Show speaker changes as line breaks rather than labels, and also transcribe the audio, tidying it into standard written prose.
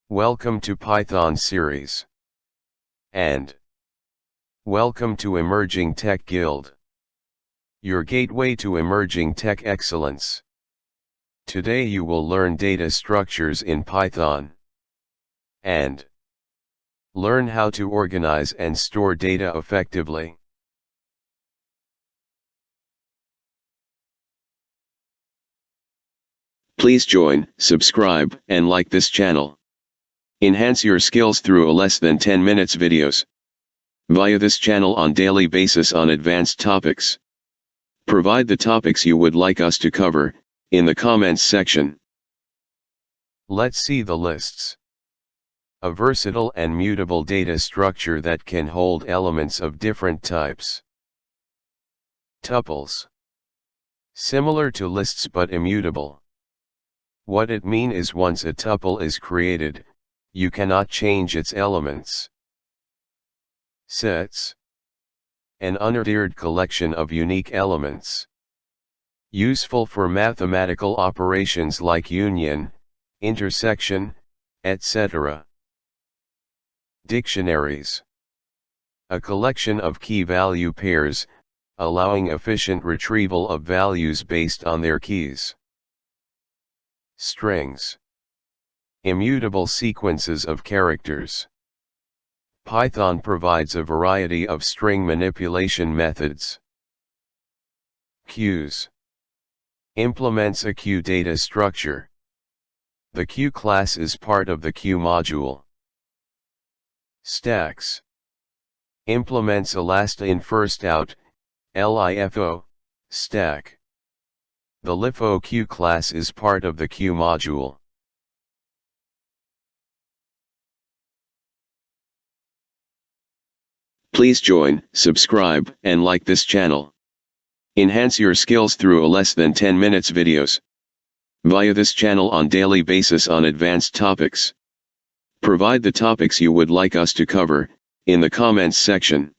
Welcome to Python series. And welcome to Emerging Tech Guild, your gateway to emerging tech excellence. Today you will learn data structures in Python and learn how to organize and store data effectively.
Please join, subscribe, and like this channel. Enhance your skills through a less than 10 minutes videos via this channel on daily basis on advanced topics. Provide the topics you would like us to cover in the comments section.
Let's see the lists. A versatile and mutable data structure that can hold elements of different types. Tuples. Similar to lists but immutable. What it means is once a tuple is created, you cannot change its elements. Sets. An unordered collection of unique elements. Useful for mathematical operations like union, intersection, etc. Dictionaries. A collection of key-value pairs, allowing efficient retrieval of values based on their keys. Strings. Immutable sequences of characters. Python provides a variety of string manipulation methods. Queues. Implements a queue data structure. The queue class is part of the queue module. Stacks. Implements a last in first out, LIFO, stack. The LIFO queue class is part of the queue module.
Please join, subscribe, and like this channel. Enhance your skills through a less than 10 minutes videos via this channel on daily basis on advanced topics. Provide the topics you would like us to cover in the comments section.